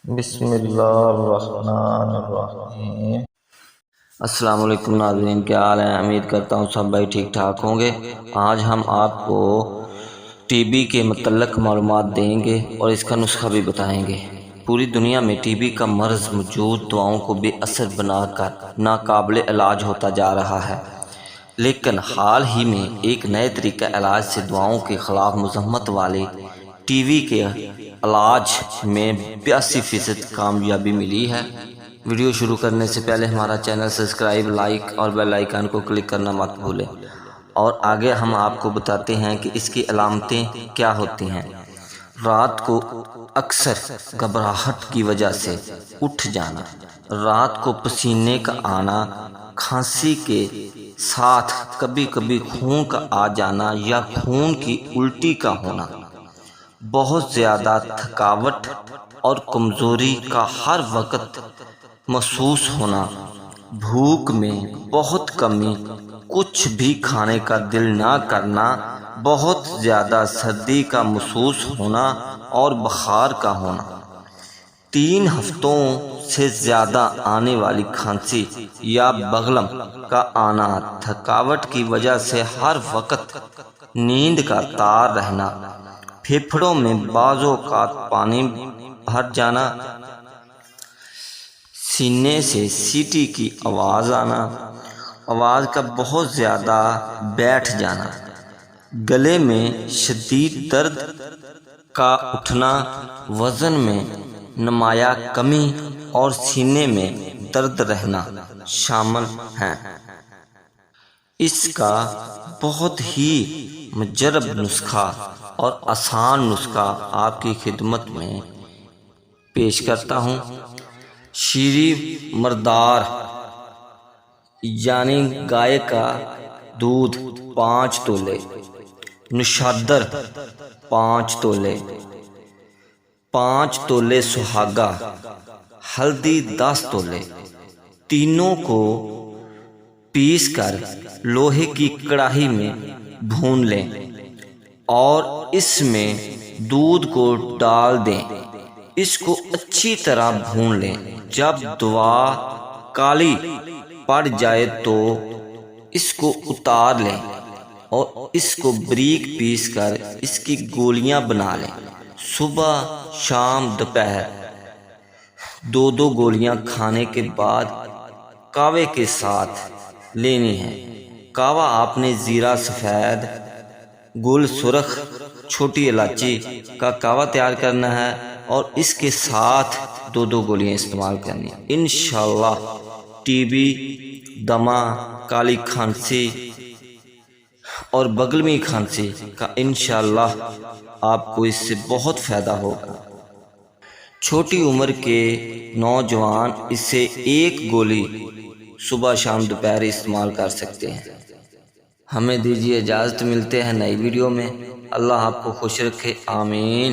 بسم اللہ الرحمن الرحیم۔ السلام علیکم ناظرین، کیا حال ہے؟ امید کرتا ہوں سب بھائی ٹھیک ٹھاک ہوں گے۔ آج ہم آپ کو ٹی بی کے متعلق معلومات دیں گے اور اس کا نسخہ بھی بتائیں گے۔ پوری دنیا میں ٹی بی کا مرض موجود دواؤں کو بے اثر بنا کر ناقابل علاج ہوتا جا رہا ہے، لیکن حال ہی میں ایک نئے طریقہ علاج سے دواؤں کے خلاف مزاحمت والے ٹی بی کے علاج میں 82% کامیابی ملی ہے۔ ویڈیو شروع کرنے سے پہلے ہمارا چینل سبسکرائب، لائک اور بیل آئیکن کو کلک کرنا مت بھولیں، اور آگے ہم آپ کو بتاتے ہیں کہ اس کی علامتیں کیا ہوتی ہیں۔ رات کو اکثر گھبراہٹ کی وجہ سے اٹھ جانا، رات کو پسینے کا آنا، کھانسی کے ساتھ کبھی کبھی خون کا آ جانا یا خون کی الٹی کا ہونا، بہت زیادہ تھکاوٹ اور کمزوری کا ہر وقت محسوس ہونا، بھوک میں بہت کمی، کچھ بھی کھانے کا دل نہ کرنا، بہت زیادہ سردی کا محسوس ہونا اور بخار کا ہونا، 3 ہفتوں سے زیادہ آنے والی کھانسی یا بغلم کا آنا، تھکاوٹ کی وجہ سے ہر وقت نیند کا تار رہنا، پھیپھڑوں میں بعض اوقات پانی بھر جانا، سینے سے سیٹی کی آواز آنا، آواز کا بہت زیادہ بیٹھ جانا، گلے میں شدید درد کا اٹھنا، وزن میں نمایاں کمی اور سینے میں درد رہنا شامل ہیں۔ اس کا بہت ہی مجرب نسخہ اور آسان نسخہ آپ کی خدمت میں پیش کرتا ہوں۔ شیریں مردار یعنی گائے کا دودھ 5 تولے، نشادر 5 تولے، 5 تولے سہاگا، ہلدی 10 تولے، تینوں کو پیس کر لوہے کی کڑاہی میں بھون لیں اور اس میں دودھ کو ڈال دیں۔ اس کو اچھی طرح بھون لیں۔ جب دوا کالی پڑ جائے تو اس کو اتار لیں اور اس کو باریک پیس کر اس کی گولیاں بنا لیں۔ صبح، شام، دوپہر 2 گولیاں کھانے کے بعد کاوے کے ساتھ لینی ہے۔ کاوا آپ نے زیرہ سفید، گل سرخ، چھوٹی الائچی کا کاوا تیار کرنا ہے اور اس کے ساتھ 2 گولیاں استعمال کرنی ہیں۔ انشاءاللہ ٹی بی، دمہ، کالی کھانسی اور بغلمی کھانسی کا انشاءاللہ آپ کو اس سے بہت فائدہ ہوگا۔ چھوٹی عمر کے نوجوان اسے 1 گولی صبح شام دوپہر استعمال کر سکتے ہیں۔ ہمیں دیجیے اجازت، ملتے ہیں نئی ویڈیو میں۔ اللہ آپ کو خوش رکھے، آمین۔